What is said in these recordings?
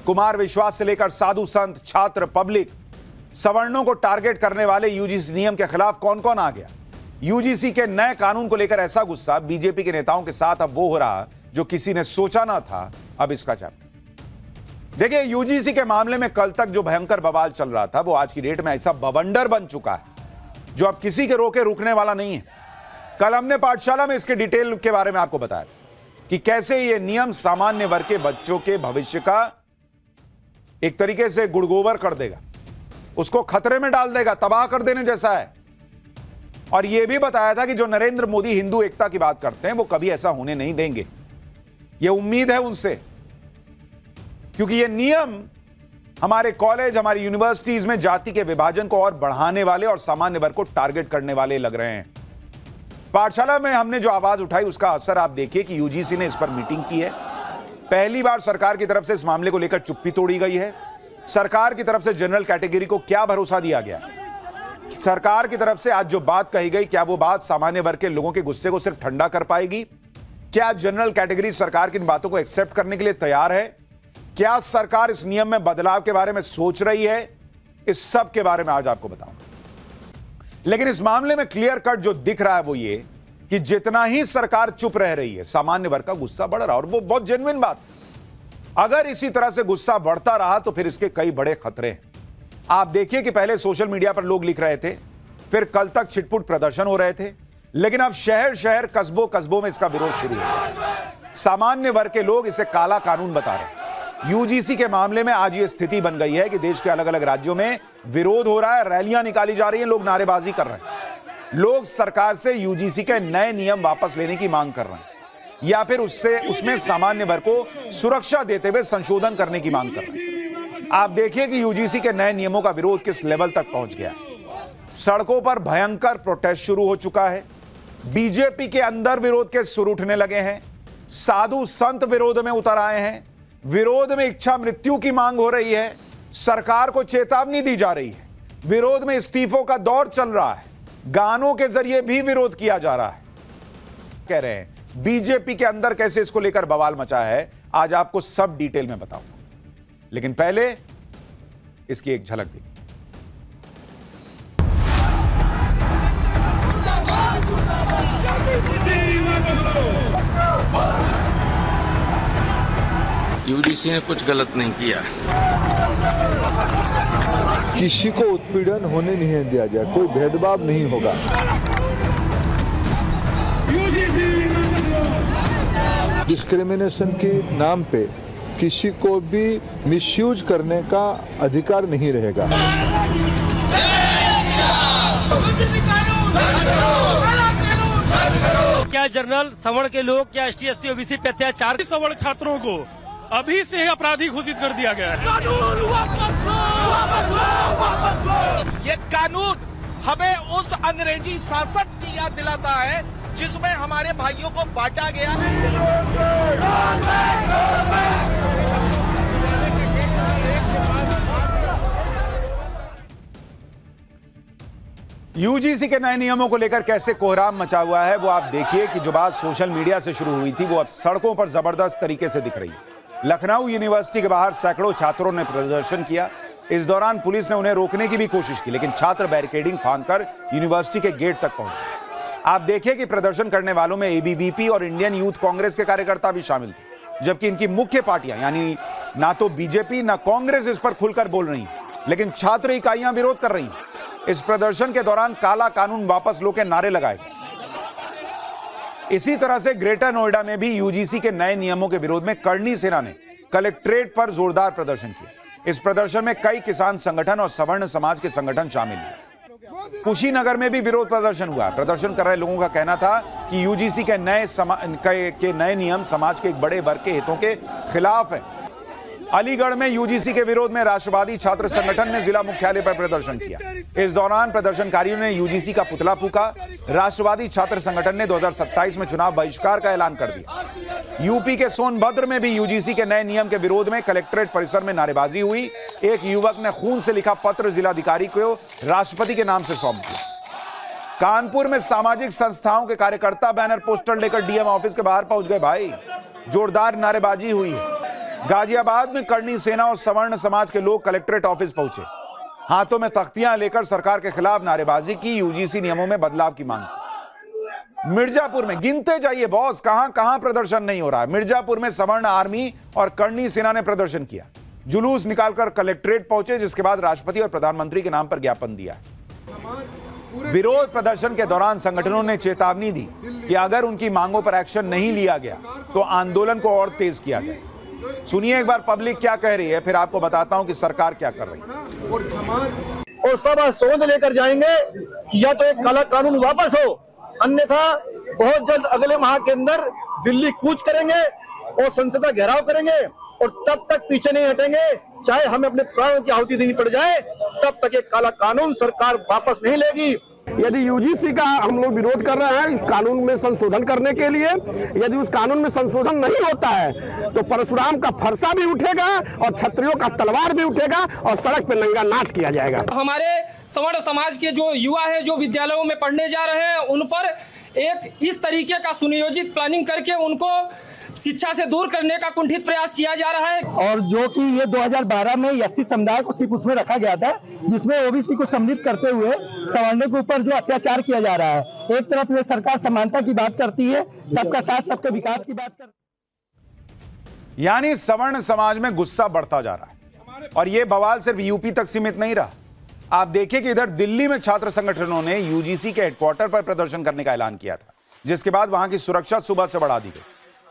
कुमार विश्वास से लेकर साधु संत, छात्र, पब्लिक, सवर्णों को टारगेट करने वाले यूजीसी नियम के खिलाफ कौन कौन आ गया। यूजीसी के नए कानून को लेकर ऐसा गुस्सा बीजेपी के नेताओं के साथ अब वो हो रहा जो किसी ने सोचा ना था। अब इसका चैप्टर देखिए। यूजीसी के मामले में कल तक जो भयंकर बवाल चल रहा था वो आज की डेट में ऐसा बवंडर बन चुका है जो अब किसी के रोके रुकने वाला नहीं है। कल हमने पाठशाला में इसके डिटेल के बारे में आपको बताया कि कैसे ये नियम सामान्य वर्ग के बच्चों के भविष्य का एक तरीके से गुड़गोबर कर देगा, उसको खतरे में डाल देगा, तबाह कर देने जैसा है। और यह भी बताया था कि जो नरेंद्र मोदी हिंदू एकता की बात करते हैं वो कभी ऐसा होने नहीं देंगे। यह उम्मीद है उनसे, क्योंकि यह नियम हमारे कॉलेज, हमारी यूनिवर्सिटीज में जाति के विभाजन को और बढ़ाने वाले और सामान्य वर्ग को टारगेट करने वाले लग रहे हैं। पाठशाला में हमने जो आवाज उठाई उसका असर आप देखिए कि यूजीसी ने इस पर मीटिंग की है। पहली बार सरकार की तरफ से इस मामले को लेकर चुप्पी तोड़ी गई है। सरकार की तरफ से जनरल कैटेगरी को क्या भरोसा दिया गया, सरकार की तरफ से आज जो बात कही गई, क्या वो बात सामान्य वर्ग के लोगों के गुस्से को सिर्फ ठंडा कर पाएगी? क्या जनरल कैटेगरी सरकार की इन बातों को एक्सेप्ट करने के लिए तैयार है? क्या सरकार इस नियम में बदलाव के बारे में सोच रही है? इस सब के बारे में आज आपको बताऊंगा। लेकिन इस मामले में क्लियर कट जो दिख रहा है वो ये कि जितना ही सरकार चुप रह रही है, सामान्य वर्ग का गुस्सा बढ़ रहा है। और वो बहुत जेन्युइन बात। अगर इसी तरह से गुस्सा बढ़ता रहा तो फिर इसके कई बड़े खतरे हैं। आप देखिए कि पहले सोशल मीडिया पर लोग लिख रहे थे, फिर कल तक छिटपुट प्रदर्शन हो रहे थे, लेकिन अब शहर शहर, कस्बों कस्बों में इसका विरोध शुरू हो गया। सामान्य वर्ग के लोग इसे काला कानून बता रहे हैं। यूजीसी के मामले में आज ये स्थिति बन गई है कि देश के अलग अलग राज्यों में विरोध हो रहा है, रैलियां निकाली जा रही हैं, लोग नारेबाजी कर रहे हैं। लोग सरकार से यूजीसी के नए नियम वापस लेने की मांग कर रहे हैं या फिर उसमें सामान्य वर्ग को सुरक्षा देते हुए संशोधन करने की मांग कर रहे हैं। आप देखिए कि यूजीसी के नए नियमों का विरोध किस लेवल तक पहुंच गया है। सड़कों पर भयंकर प्रोटेस्ट शुरू हो चुका है। बीजेपी के अंदर विरोध के सुर उठने लगे हैं। साधु संत विरोध में उतर आए हैं। विरोध में इच्छा मृत्यु की मांग हो रही है। सरकार को चेतावनी दी जा रही है। विरोध में इस्तीफों का दौर चल रहा है। गानों के जरिए भी विरोध किया जा रहा है। कह रहे हैं बीजेपी के अंदर कैसे इसको लेकर बवाल मचा है, आज आपको सब डिटेल में बताऊंगा। लेकिन पहले इसकी एक झलक देखिए। यूजीसी ने कुछ गलत नहीं किया। किसी को उत्पीड़न होने नहीं दिया जाए, कोई भेदभाव नहीं होगा। डिस्क्रिमिनेशन के नाम पे किसी को भी मिसयूज करने का अधिकार नहीं रहेगा। क्या जनरल सवर्ण के लोग, क्या एसटी एससी ओबीसी पे अत्याचार, सवर्ण छात्रों को अभी से ही अपराधी घोषित कर दिया गया है। ये कानून हमें उस अंग्रेजी शासन की याद दिलाता है जिसमें हमारे भाइयों को बांटा गया। यूजीसी के नए नियमों को लेकर कैसे कोहराम मचा हुआ है वो आप देखिए कि जो बात सोशल मीडिया से शुरू हुई थी वो अब सड़कों पर जबरदस्त तरीके से दिख रही है। लखनऊ यूनिवर्सिटी के बाहर सैकड़ों छात्रों ने प्रदर्शन किया। इस दौरान पुलिस ने उन्हें रोकने की भी कोशिश की, लेकिन छात्र बैरिकेडिंग फांदकर यूनिवर्सिटी के गेट तक पहुंचे। आप देखिए कि प्रदर्शन करने वालों में एबीवीपी और इंडियन यूथ कांग्रेस के कार्यकर्ता भी शामिल थे, जबकि इनकी मुख्य पार्टियां यानी ना तो बीजेपी ना कांग्रेस इस पर खुलकर बोल रही हैं, लेकिन छात्र इकाइयां विरोध कर रही हैं। इस प्रदर्शन के दौरान काला कानून वापस लो के नारे लगाए गए। इसी तरह से ग्रेटर नोएडा में भी यूजीसी के नए नियमों के विरोध में करणी सेना ने कलेक्ट्रेट पर जोरदार प्रदर्शन किया। इस प्रदर्शन में कई किसान संगठन और सवर्ण समाज के संगठन शामिल हुए। कुशीनगर में भी विरोध प्रदर्शन हुआ। प्रदर्शन कर रहे लोगों का कहना था कि यूजीसी के नए नियम समाज के एक बड़े वर्ग के हितों के खिलाफ है। अलीगढ़ में यूजीसी के विरोध में राष्ट्रवादी छात्र संगठन ने जिला मुख्यालय पर प्रदर्शन किया। इस दौरान प्रदर्शनकारियों ने यूजीसी का पुतला फूका। राष्ट्रवादी छात्र संगठन ने 2027 में चुनाव बहिष्कार का ऐलान कर दिया। यूपी के सोनभद्र में भी यूजीसी के नए नियम के विरोध में कलेक्ट्रेट परिसर में नारेबाजी हुई। एक युवक ने खून से लिखा पत्र जिलाधिकारी को राष्ट्रपति के नाम से सौंप दिया। कानपुर में सामाजिक संस्थाओं के कार्यकर्ता बैनर पोस्टर लेकर डीएम ऑफिस के बाहर पहुंच गए। भाई जोरदार नारेबाजी हुई है। गाजियाबाद में करणी सेना और सवर्ण समाज के लोग कलेक्ट्रेट ऑफिस पहुंचे, हाथों में तख्तियां लेकर सरकार के खिलाफ नारेबाजी की, यूजीसी नियमों में बदलाव की मांग की। मिर्जापुर में गिनते जाइए बॉस, कहां कहां प्रदर्शन नहीं हो रहा है। मिर्जापुर में सवर्ण आर्मी और करणी सेना ने प्रदर्शन किया, जुलूस निकालकर कलेक्ट्रेट पहुंचे, जिसके बाद राष्ट्रपति और प्रधानमंत्री के नाम पर ज्ञापन दिया। विरोध प्रदर्शन के दौरान संगठनों ने चेतावनी दी कि अगर उनकी मांगों पर एक्शन नहीं लिया गया तो आंदोलन को और तेज किया जाए। सुनिए एक बार पब्लिक क्या कह रही है, फिर आपको बताता हूं कि सरकार क्या कर रही है। और सब सोच लेकर जाएंगे कि या तो एक काला कानून वापस हो, अन्यथा बहुत जल्द अगले माह के अंदर दिल्ली कूच करेंगे और संसद का घेराव करेंगे और तब तक पीछे नहीं हटेंगे, चाहे हमें अपने प्राणों की आहुति देनी पड़ जाए, तब तक ये काला कानून सरकार वापस नहीं लेगी। यदि यूजीसी का हम लोग विरोध कर रहे हैं इस कानून में संशोधन करने के लिए, यदि उस कानून में संशोधन नहीं होता है तो परशुराम का फरसा भी उठेगा और क्षत्रियों का तलवार भी उठेगा और सड़क पे नंगा नाच किया जाएगा। हमारे सवर्ण समाज के जो युवा है, जो विद्यालयों में पढ़ने जा रहे हैं, उन पर एक इस तरीके का सुनियोजित प्लानिंग करके उनको शिक्षा से दूर करने का कुंठित प्रयास किया जा रहा है। और जो कि ये 2012 में एससी समुदाय को सिर्फ उसमें रखा गया था, जिसमें ओबीसी को सम्मिलित करते हुए सवर्णों के ऊपर जो अत्याचार किया जा रहा है। एक तरफ ये सरकार समानता की बात करती है, सबका साथ सबके विकास की बात करती है, यानी सवर्ण समाज में गुस्सा बढ़ता जा रहा है। और यह बवाल सिर्फ यूपी तक सीमित नहीं रहा। आप देखिए कि इधर दिल्ली में छात्र संगठनों ने यूजीसी के हेडक्वार्टर पर प्रदर्शन करने का ऐलान किया था, जिसके बाद वहां की सुरक्षा सुबह से बढ़ा दी गई।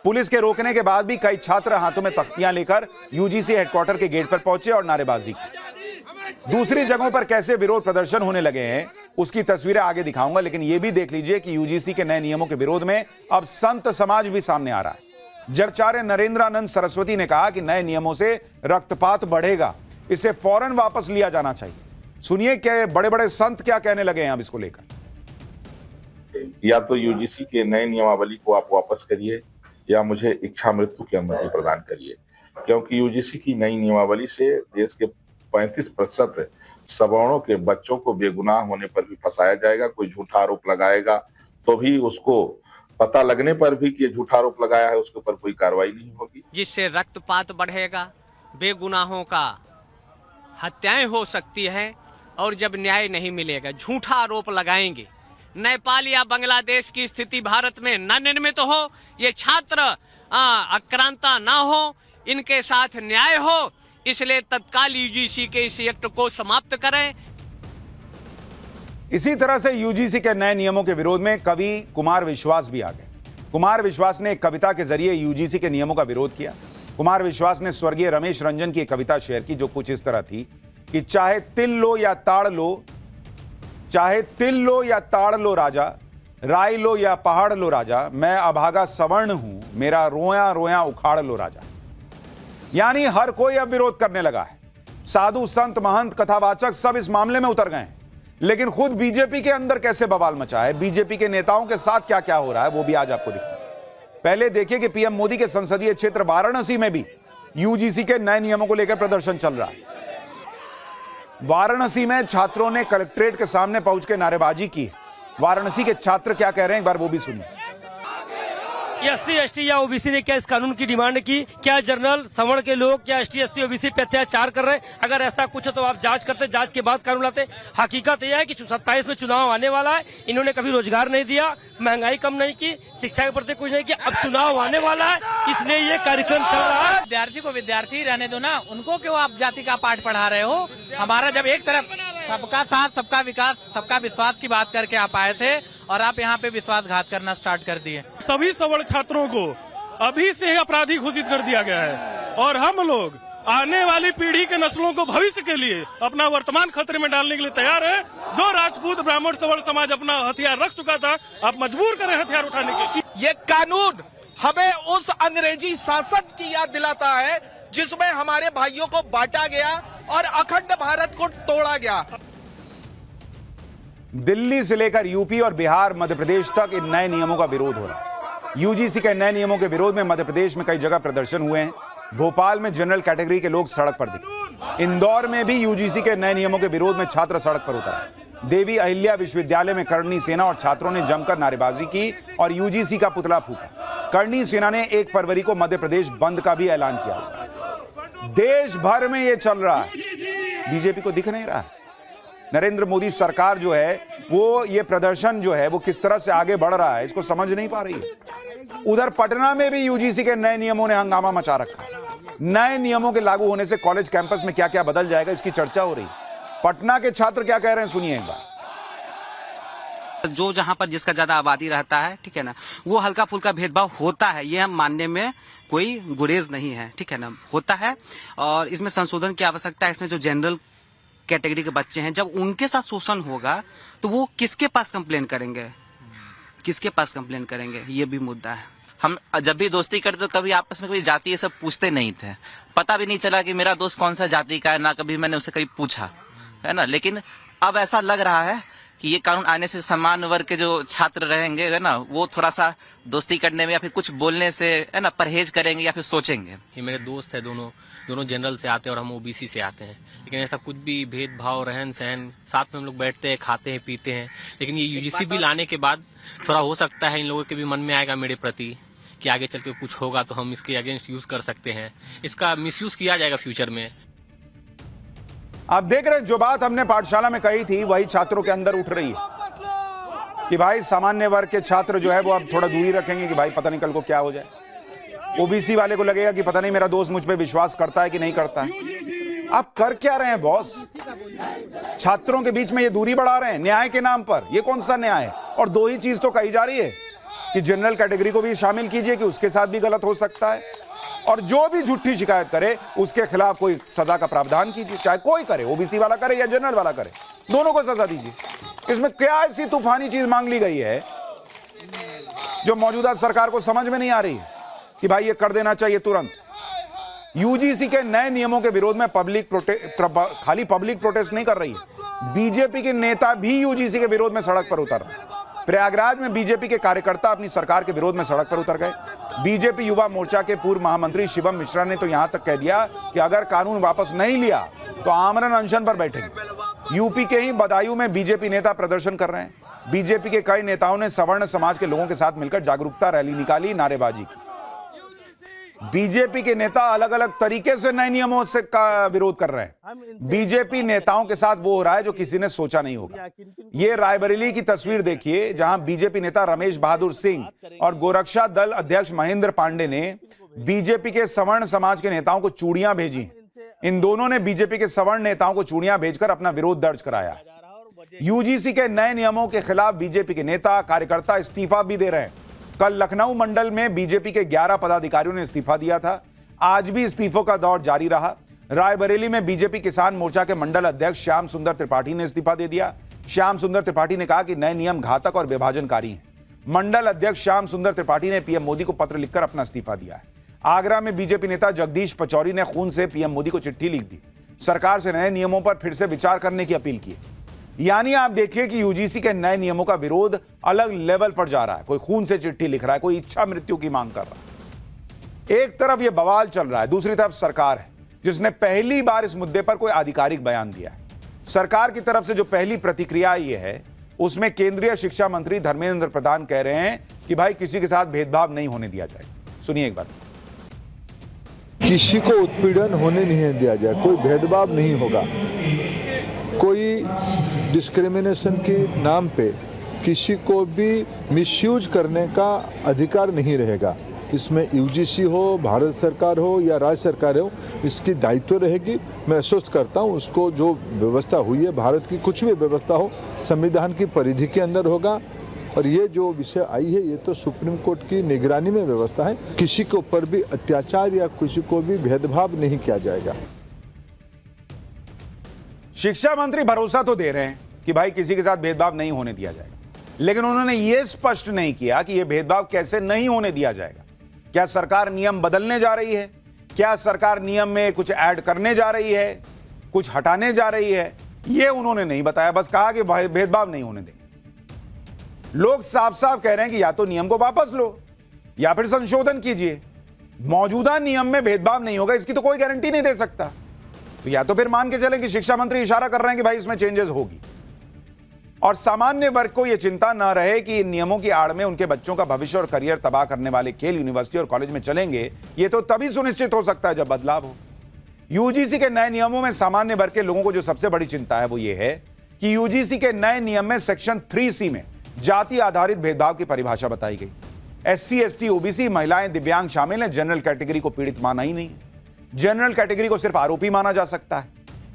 पुलिस के रोकने के बाद भी कई छात्र हाथों में तख्तियां लेकर यूजीसी हेडक्वार्टर के गेट पर पहुंचे और नारेबाजी की। दूसरी जगहों पर कैसे विरोध प्रदर्शन होने लगे हैं उसकी तस्वीरें आगे दिखाऊंगा, लेकिन यह भी देख लीजिए कि यूजीसी के नए नियमों के विरोध में अब संत समाज भी सामने आ रहा है। जगाचार्य नरेंद्रानंद सरस्वती ने कहा कि नए नियमों से रक्तपात बढ़ेगा, इसे फौरन वापस लिया जाना चाहिए। सुनिए क्या बड़े बड़े संत क्या कहने लगे हैं अब इसको लेकर। या तो यूजीसी के नए नियमावली को आप वापस करिए या मुझे इच्छा मृत्यु की अनुमति प्रदान करिए, क्योंकि यूजीसी की नई नियमावली से देश के 35% सवर्णों के बच्चों को बेगुनाह होने पर भी फंसाया जाएगा। कोई झूठा आरोप लगाएगा तो भी उसको पता लगने पर भी कि झूठा आरोप लगाया है उसके ऊपर कोई कार्रवाई नहीं होगी, जिससे रक्तपात बढ़ेगा, बेगुनाहों का हत्याएं हो सकती है और जब न्याय नहीं मिलेगा झूठा आरोप लगाएंगे। नेपाल या बांग्लादेश की स्थिति भारत में न निर्मित हो, ये छात्र आक्रांता ना हो, इनके साथ न्याय हो, इसलिए तत्काल यूजीसी के इस एक्ट को समाप्त करें। इसी तरह से यूजीसी के नए नियमों के विरोध में कवि कुमार विश्वास भी आ गए। कुमार विश्वास ने एक कविता के जरिए यूजीसी के नियमों का विरोध किया। कुमार विश्वास ने स्वर्गीय रमेश रंजन की एक कविता शेयर की जो कुछ इस तरह थी कि चाहे तिल लो या ताड़ लो, चाहे तिल लो या ताड़ लो राजा, राई लो या पहाड़ लो राजा, मैं अभागा सवर्ण हूं, मेरा रोया रोया उखाड़ लो राजा। यानी हर कोई अब विरोध करने लगा है। साधु संत महंत कथावाचक सब इस मामले में उतर गए हैं, लेकिन खुद बीजेपी के अंदर कैसे बवाल मचा है, बीजेपी के नेताओं के साथ क्या क्या हो रहा है, वो भी आज आपको दिखाएं। पहले देखिए कि पीएम मोदी के संसदीय क्षेत्र वाराणसी में भी यूजीसी के नए नियमों को लेकर प्रदर्शन चल रहा है। वाराणसी में छात्रों ने कलेक्ट्रेट के सामने पहुंच के नारेबाजी की। वाराणसी के छात्र क्या कह रहे हैं एक बार वो भी सुनिए। एससी एसटी या ओबीसी ने क्या इस कानून की डिमांड की? क्या जनरल सवर्ण के लोग क्या एसटी एससी ओबीसी पे अत्याचार कर रहे हैं? अगर ऐसा कुछ है तो आप जांच करते, जांच के बाद कानून लाते। हकीकत यह है कि 27 में चुनाव आने वाला है, इन्होंने कभी रोजगार नहीं दिया, महंगाई कम नहीं की, शिक्षा के प्रति कुछ नहीं किया। अब चुनाव आने वाला है, इसलिए ये कार्यक्रम चल रहा है। विद्यार्थी को विद्यार्थी रहने दो ना, उनको क्यों आप जाति का पाठ पढ़ा रहे हो? हमारा जब एक तरफ सबका साथ सबका विकास सबका विश्वास की बात करके आप आए थे और आप यहाँ पे विश्वासघात करना स्टार्ट कर दिए। सभी सवर्ण छात्रों को अभी से ही अपराधी घोषित कर दिया गया है और हम लोग आने वाली पीढ़ी के नस्लों को भविष्य के लिए अपना वर्तमान खतरे में डालने के लिए तैयार है। जो राजपूत ब्राह्मण सवर्ण समाज अपना हथियार रख चुका था, आप मजबूर करें हथियार उठाने के। ये कानून हमें उस अंग्रेजी शासन की याद दिलाता है जिसमें हमारे भाइयों को बांटा गया और अखंड भारत को तोड़ा गया। दिल्ली से लेकर यूपी और बिहार, मध्य प्रदेश तक इन नए नियमों का विरोध हो रहा है। यूजीसी के नए नियमों के विरोध में मध्य प्रदेश में कई जगह प्रदर्शन हुए हैं। भोपाल में जनरल कैटेगरी के लोग सड़क पर दिखे। इंदौर में भी यूजीसी के नए नियमों के विरोध में छात्र सड़क पर उतरे। देवी अहिल्या विश्वविद्यालय में करणी सेना और छात्रों ने जमकर नारेबाजी की और यूजीसी का पुतला फूका। करणी सेना ने 1 फरवरी को मध्य प्रदेश बंद का भी ऐलान किया। देश भर में ये चल रहा है, बीजेपी को दिख नहीं रहा है। नरेंद्र मोदी सरकार जो है वो ये प्रदर्शन जो है वो किस तरह से आगे बढ़ रहा है इसको समझ नहीं पा रही है। उधर पटना में भी यूजीसी के नए नियमों ने हंगामा मचा रखा। नए नियमों के लागू होने से कॉलेज कैंपस में क्या क्या बदल जाएगा इसकी चर्चा हो रही है। पटना के छात्र क्या कह रहे हैं सुनिए एक बार। जो जहां पर जिसका ज्यादा आबादी रहता है, ठीक है ना, वो हल्का फुल्का भेदभाव होता है, ये हम मानने में कोई गुरेज नहीं है, ठीक है ना, होता है। और इसमें संशोधन की आवश्यकता है। इसमें जो जनरल कैटेगरी के बच्चे हैं, जब उनके साथ शोषण होगा तो वो किसके पास कंप्लेन करेंगे, किसके पास कंप्लेन करेंगे, ये भी मुद्दा है। हम जब भी दोस्ती करते तो कभी आपस में कभी जाति ये सब पूछते नहीं थे, पता भी नहीं चला कि मेरा दोस्त कौन सा जाति का है, ना कभी मैंने उसे कभी पूछा, है ना। लेकिन अब ऐसा लग रहा है कि ये कानून आने से समान वर्ग के जो छात्र रहेंगे, है ना, वो थोड़ा सा दोस्ती करने में या फिर कुछ बोलने से, है ना, परहेज करेंगे या फिर सोचेंगे। ये मेरे दोस्त है, दोनों जनरल से आते हैं और हम ओबीसी से आते हैं, लेकिन ऐसा कुछ भी भेदभाव, रहन सहन, साथ में हम लोग बैठते हैं, खाते हैं, पीते हैं। लेकिन ये यूजीसी बिल आने के बाद थोड़ा हो सकता है इन लोगों के भी मन में आएगा मेरे प्रति कि आगे चल के कुछ होगा तो हम इसके अगेंस्ट यूज कर सकते हैं, इसका मिसयूज किया जाएगा फ्यूचर में। आप देख रहे हैं जो बात हमने पाठशाला में कही थी वही छात्रों के अंदर उठ रही है कि भाई सामान्य वर्ग के छात्र जो है वो अब थोड़ा दूरी रखेंगे कि भाई पता नहीं कल को क्या हो जाए। ओबीसी वाले को लगेगा कि पता नहीं मेरा दोस्त मुझ पे विश्वास करता है कि नहीं करता है। आप कर क्या रहे हैं बॉस? छात्रों के बीच में ये दूरी बढ़ा रहे हैं न्याय के नाम पर। ये कौन सा न्याय है? और दो ही चीज तो कही जा रही है कि जनरल कैटेगरी को भी शामिल कीजिए कि उसके साथ भी गलत हो सकता है, और जो भी झूठी शिकायत करे उसके खिलाफ कोई सजा का प्रावधान कीजिए, चाहे कोई करे, ओबीसी वाला करे या जनरल वाला करे, दोनों को सजा दीजिए। इसमें क्या ऐसी तूफानी चीज मांग ली गई है जो मौजूदा सरकार को समझ में नहीं आ रही है कि भाई ये कर देना चाहिए तुरंत। यूजीसी के नए नियमों के विरोध में खाली पब्लिक प्रोटेस्ट नहीं कर रही है, बीजेपी के नेता भी यूजीसी के विरोध में सड़क पर उतर रहे हैं। प्रयागराज में बीजेपी के कार्यकर्ता अपनी सरकार के विरोध में सड़क पर उतर गए। बीजेपी युवा मोर्चा के पूर्व महामंत्री शिवम मिश्रा ने तो यहां तक कह दिया कि अगर कानून वापस नहीं लिया तो आमरण अनशन पर बैठेंगे। यूपी के ही बदायूं में बीजेपी नेता प्रदर्शन कर रहे हैं। बीजेपी के कई नेताओं ने सवर्ण समाज के लोगों के साथ मिलकर जागरूकता रैली निकाली, नारेबाजी की। बीजेपी के नेता अलग अलग तरीके से नए नियमों से का विरोध कर रहे हैं। बीजेपी नेताओं के साथ वो हो रहा है जो किसी ने सोचा नहीं होगा। ये रायबरेली की तस्वीर देखिए जहां बीजेपी नेता रमेश बहादुर सिंह और गोरक्षा दल अध्यक्ष महेंद्र पांडे ने बीजेपी के सवर्ण समाज के नेताओं को चूड़ियां भेजी। इन दोनों ने बीजेपी के सवर्ण नेताओं को चूड़ियां भेजकर अपना विरोध दर्ज कराया। यूजीसी के नए नियमों के खिलाफ बीजेपी के नेता कार्यकर्ता इस्तीफा भी दे रहे हैं। कल लखनऊ मंडल में बीजेपी के 11 पदाधिकारियों ने इस्तीफा दिया था। आज भी इस्तीफों का दौर जारी रहा। रायबरेली में बीजेपी किसान मोर्चा के मंडल अध्यक्ष श्याम सुंदर त्रिपाठी ने इस्तीफा दे दिया। श्याम सुंदर त्रिपाठी ने कहा कि नए नियम घातक और विभाजनकारी हैं। मंडल अध्यक्ष श्याम सुंदर त्रिपाठी ने पीएम मोदी को पत्र लिखकर अपना इस्तीफा दिया है। आगरा में बीजेपी नेता जगदीश पचौरी ने खून से पीएम मोदी को चिट्ठी लिख दी, सरकार से नए नियमों पर फिर से विचार करने की अपील की। यानी आप देखिए कि यूजीसी के नए नियमों का विरोध अलग लेवल पर जा रहा है। कोई खून से चिट्ठी लिख रहा है, कोई इच्छा मृत्यु की मांग कर रहा है। एक तरफ यह बवाल चल रहा है, दूसरी तरफ सरकार है जिसने पहली बार इस मुद्दे पर कोई आधिकारिक बयान दिया है। सरकार की तरफ से जो पहली प्रतिक्रिया ये है उसमें केंद्रीय शिक्षा मंत्री धर्मेंद्र प्रधान कह रहे हैं कि भाई किसी के साथ भेदभाव नहीं होने दिया जाएगा। सुनिए एक बार। किसी को उत्पीड़न होने नहीं दिया जाए, कोई भेदभाव नहीं होगा, कोई डिस्क्रिमिनेशन के नाम पे किसी को भी मिसयूज करने का अधिकार नहीं रहेगा। इसमें यूजीसी हो, भारत सरकार हो या राज्य सरकार हो, इसकी दायित्व रहेगी। मैं आश्वस्त करता हूँ उसको जो व्यवस्था हुई है, भारत की कुछ भी व्यवस्था हो संविधान की परिधि के अंदर होगा। और ये जो विषय आई है ये तो सुप्रीम कोर्ट की निगरानी में व्यवस्था है। किसी के ऊपर भी अत्याचार या किसी को भी भेदभाव नहीं किया जाएगा। शिक्षा मंत्री भरोसा तो दे रहे हैं कि भाई किसी के साथ भेदभाव नहीं होने दिया जाएगा, लेकिन उन्होंने यह स्पष्ट नहीं किया कि यह भेदभाव कैसे नहीं होने दिया जाएगा। क्या सरकार नियम बदलने जा रही है? क्या सरकार नियम में कुछ ऐड करने जा रही है, कुछ हटाने जा रही है? यह उन्होंने नहीं बताया, बस कहा कि भेदभाव नहीं होने देंगे। लोग साफ साफ कह रहे हैं कि या तो नियम को वापस लो या फिर संशोधन कीजिए। मौजूदा नियम में भेदभाव नहीं होगा इसकी तो कोई गारंटी नहीं दे सकता। तो या तो फिर मान के चलें कि शिक्षा मंत्री इशारा कर रहे हैं कि भाई इसमें चेंजेस होगी, और सामान्य वर्ग को यह चिंता ना रहे कि इन नियमों की आड़ में उनके बच्चों का भविष्य और करियर तबाह करने वाले खेल यूनिवर्सिटी और कॉलेज में चलेंगे। यह तो तभी सुनिश्चित हो सकता है जब बदलाव हो। यूजीसी के नए नियमों में सामान्य वर्ग के लोगों को जो सबसे बड़ी चिंता है वो ये है कि यूजीसी के नए नियम में सेक्शन 3C में जाति आधारित भेदभाव की परिभाषा बताई गई। SC, ST, OBC, महिलाएं, दिव्यांग शामिल हैं। जनरल कैटेगरी को पीड़ित माना ही नहीं है। जनरल कैटेगरी को सिर्फ आरोपी माना जा सकता है।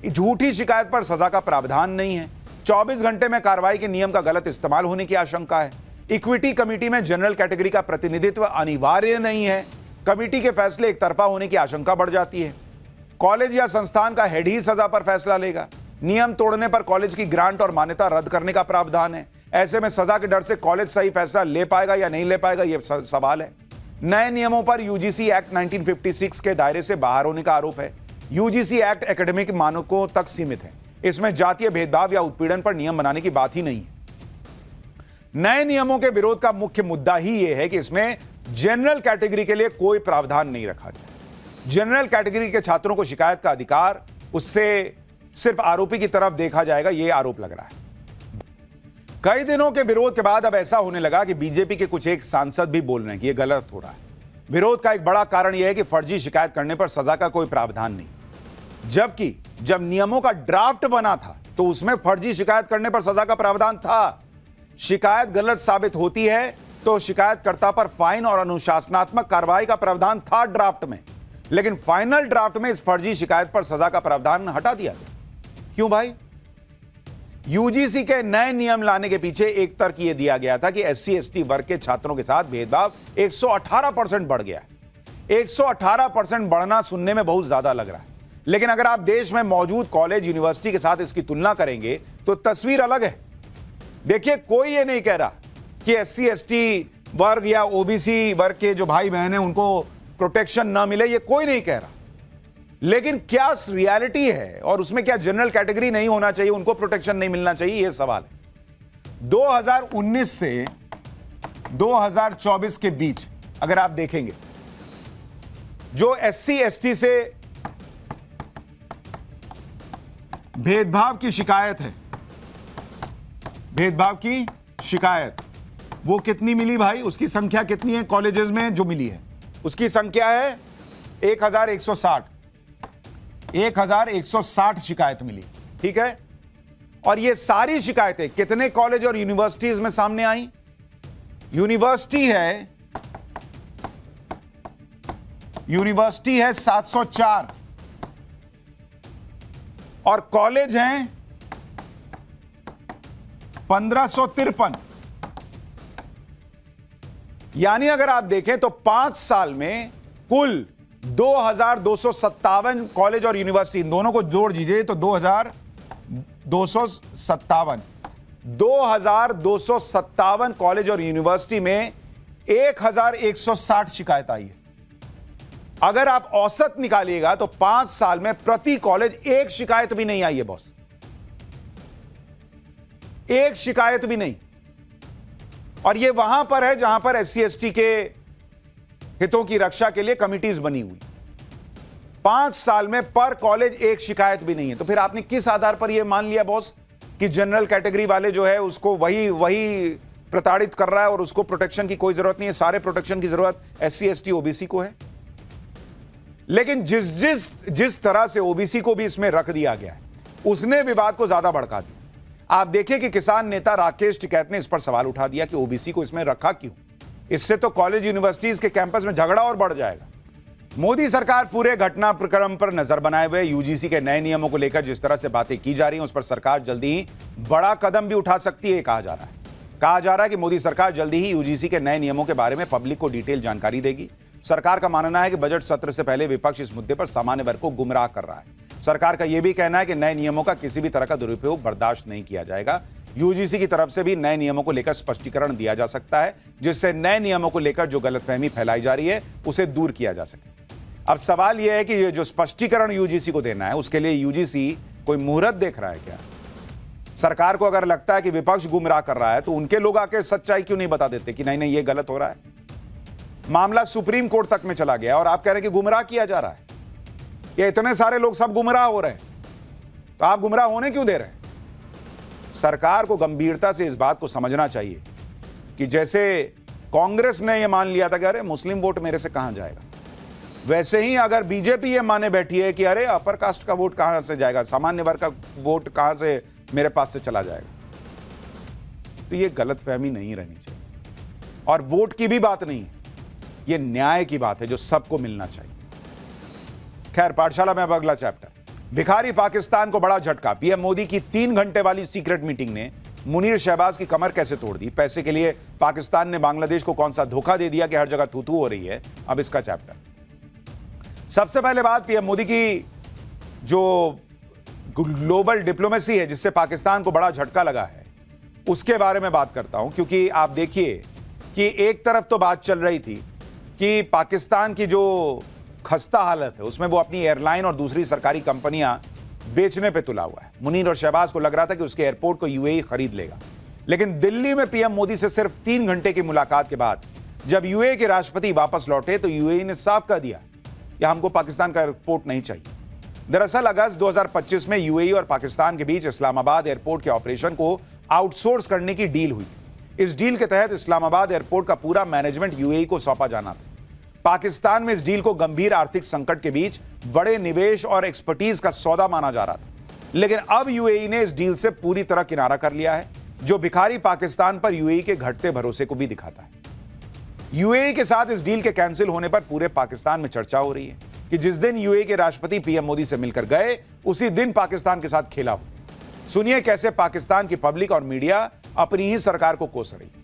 झूठी शिकायत पर सजा का प्रावधान नहीं है। 24 घंटे में कार्रवाई के नियम का गलत इस्तेमाल होने की आशंका है। इक्विटी कमेटी में जनरल कैटेगरी का प्रतिनिधित्व अनिवार्य नहीं है। कमेटी के फैसले एक तरफा होने की आशंका बढ़ जाती है। कॉलेज या संस्थान का हेड ही सजा पर फैसला लेगा। नियम तोड़ने पर कॉलेज की ग्रांट और मान्यता रद्द करने का प्रावधान है। ऐसे में सजा के डर से कॉलेज सही फैसला ले पाएगा या नहीं ले पाएगा, यह सवाल है। नए नियमों पर यूजीसी एक्ट 1956 के दायरे से बाहर होने का आरोप है। यूजीसी एक्ट एकेडमिक मानकों तक सीमित है। इसमें जातीय भेदभाव या उत्पीड़न पर नियम बनाने की बात ही नहीं है। नए नियमों के विरोध का मुख्य मुद्दा ही यह है कि इसमें जनरल कैटेगरी के लिए कोई प्रावधान नहीं रखा गया। जनरल कैटेगरी के छात्रों को शिकायत का अधिकार, उससे सिर्फ आरोपी की तरफ देखा जाएगा, यह आरोप लग रहा है। कई दिनों के विरोध के बाद अब ऐसा होने लगा कि बीजेपी के कुछ एक सांसद भी बोल रहे हैं कि यह गलत हो रहा है। विरोध का एक बड़ा कारण यह है कि फर्जी शिकायत करने पर सजा का कोई प्रावधान नहीं, जबकि जब नियमों का ड्राफ्ट बना था तो उसमें फर्जी शिकायत करने पर सजा का प्रावधान था। शिकायत गलत साबित होती है तो शिकायतकर्ता पर फाइन और अनुशासनात्मक कार्रवाई का प्रावधान था ड्राफ्ट में, लेकिन फाइनल ड्राफ्ट में इस फर्जी शिकायत पर सजा का प्रावधान हटा दिया गया। क्यों भाई? यूजीसी के नए नियम लाने के पीछे एक तर्क यह दिया गया था कि SC, ST वर्ग के छात्रों के साथ भेदभाव 118% बढ़ गया है। 118% बढ़ना सुनने में बहुत ज्यादा लग रहा है, लेकिन अगर आप देश में मौजूद कॉलेज, यूनिवर्सिटी के साथ इसकी तुलना करेंगे तो तस्वीर अलग है। देखिए, कोई ये नहीं कह रहा कि SC, ST वर्ग या OBC वर्ग के जो भाई बहन हैं उनको प्रोटेक्शन ना मिले, ये कोई नहीं कह रहा। लेकिन क्या रियलिटी है और उसमें क्या जनरल कैटेगरी नहीं होना चाहिए, उनको प्रोटेक्शन नहीं मिलना चाहिए, यह सवाल है। 2019 से 2024 के बीच अगर आप देखेंगे, जो SC, ST से भेदभाव की शिकायत है, भेदभाव की शिकायत वो कितनी मिली भाई? उसकी संख्या कितनी है कॉलेजेस में जो मिली है? उसकी संख्या है 1160। 1160 शिकायत मिली, ठीक है। और ये सारी शिकायतें कितने कॉलेज और यूनिवर्सिटीज में सामने आई? यूनिवर्सिटी है 704 और कॉलेज हैं 1553। यानी अगर आप देखें तो 5 साल में कुल 2257 कॉलेज और यूनिवर्सिटी, इन दोनों को जोड़ दीजिए तो 2257 कॉलेज और यूनिवर्सिटी में 1160 शिकायत आई है। अगर आप औसत निकालिएगा तो 5 साल में प्रति कॉलेज एक शिकायत भी नहीं आई है बॉस, एक शिकायत भी नहीं। और यह वहां पर है जहां पर SC, ST के हितों की रक्षा के लिए कमिटीज बनी हुई। 5 साल में पर कॉलेज एक शिकायत भी नहीं है। तो फिर आपने किस आधार पर यह मान लिया बॉस कि जनरल कैटेगरी वाले जो है उसको वही प्रताड़ित कर रहा है और उसको प्रोटेक्शन की कोई जरूरत नहीं है, सारे प्रोटेक्शन की जरूरत SC, ST, OBC को है। लेकिन जिस तरह से OBC को भी इसमें रख दिया गया है, उसने विवाद को ज्यादा भड़का दिया। आप देखिए कि किसान नेता राकेश टिकैत ने इस पर सवाल उठा दिया कि OBC को इसमें रखा क्यों? इससे तो कॉलेज, यूनिवर्सिटीज के कैंपस में झगड़ा और बढ़ जाएगा। मोदी सरकार पूरे घटनाक्रम पर नजर बनाए हुए यूजीसी के नए नियमों को लेकर जिस तरह से बातें की जा रही हैं, उस पर सरकार जल्दी ही बड़ा कदम भी उठा सकती है, कहा जा रहा है कि मोदी सरकार जल्दी ही यूजीसी के नए नियमों के बारे में पब्लिक को डिटेल जानकारी देगी। सरकार का मानना है कि बजट सत्र से पहले विपक्ष इस मुद्दे पर सामान्य वर्ग को गुमराह कर रहा है। सरकार का यह भी कहना है कि नए नियमों का किसी भी तरह का दुरुपयोग बर्दाश्त नहीं किया जाएगा। यूजीसी की तरफ से भी नए नियमों को लेकर स्पष्टीकरण दिया जा सकता है, जिससे नए नियमों को लेकर जो गलतफहमी फैलाई जा रही है उसे दूर किया जा सके। अब सवाल यह है कि ये जो स्पष्टीकरण यूजीसी को देना है, उसके लिए यूजीसी कोई मुहूर्त देख रहा है क्या? सरकार को अगर लगता है कि विपक्ष गुमराह कर रहा है तो उनके लोग आकर सच्चाई क्यों नहीं बता देते कि नहीं ये गलत हो रहा है? मामला सुप्रीम कोर्ट तक में चला गया और आप कह रहे हैं कि गुमराह किया जा रहा है। ये इतने सारे लोग सब गुमराह हो रहे हैं, तो आप गुमराह होने क्यों दे रहे हैं? सरकार को गंभीरता से इस बात को समझना चाहिए कि जैसे कांग्रेस ने यह मान लिया था कि अरे मुस्लिम वोट मेरे से कहां जाएगा, वैसे ही अगर बीजेपी ये माने बैठी है कि अरे अपर कास्ट का वोट कहां से जाएगा, सामान्य वर्ग का वोट कहां से मेरे पास से चला जाएगा, तो ये गलतफहमी नहीं रहनी चाहिए। और वोट की भी बात नहीं है, ये न्याय की बात है जो सबको मिलना चाहिए। खैर, पाठशाला में अब अगला चैप्टर। भिखारी पाकिस्तान को बड़ा झटका। पीएम मोदी की 3 घंटे वाली सीक्रेट मीटिंग ने मुनीर शहबाज की कमर कैसे तोड़ दी? पैसे के लिए पाकिस्तान ने बांग्लादेश को कौन सा धोखा दे दिया कि हर जगह थू-थू हो रही है? अब इसका चैप्टर। सबसे पहले बात, पीएम मोदी की जो ग्लोबल डिप्लोमेसी है जिससे पाकिस्तान को बड़ा झटका लगा है, उसके बारे में बात करता हूं। क्योंकि आप देखिए कि एक तरफ तो बात चल रही थी कि पाकिस्तान की जो खस्ता हालत है उसमें वो अपनी एयरलाइन और दूसरी सरकारी कंपनियां बेचने पे तुला हुआ है। मुनीर और शहबाज को लग रहा था कि उसके एयरपोर्ट को यूएई खरीद लेगा, लेकिन दिल्ली में पीएम मोदी से सिर्फ 3 घंटे की मुलाकात के बाद जब यूएई के राष्ट्रपति वापस लौटे तो यूएई ने साफ कह दिया कि हमको पाकिस्तान का एयरपोर्ट नहीं चाहिए। दरअसल अगस्त 2025 में यूएई और पाकिस्तान के बीच इस्लामाबाद एयरपोर्ट के ऑपरेशन को आउटसोर्स करने की डील हुई। इस डील के तहत इस्लामाबाद एयरपोर्ट का पूरा मैनेजमेंट यूएई को सौंपा जाना था। पाकिस्तान में इस डील को गंभीर आर्थिक संकट के बीच बड़े निवेश और एक्सपर्टीज का सौदा माना जा रहा था, लेकिन अब यूएई ने इस डील से पूरी तरह किनारा कर लिया है, जो भिखारी पाकिस्तान पर यूएई के घटते भरोसे को भी दिखाता है। यूएई के साथ इस डील के कैंसिल होने पर पूरे पाकिस्तान में चर्चा हो रही है कि जिस दिन यूएई के राष्ट्रपति पीएम मोदी से मिलकर गए उसी दिन पाकिस्तान के साथ खेला हो। सुनिए कैसे पाकिस्तान की पब्लिक और मीडिया अपनी ही सरकार को कोस रही है।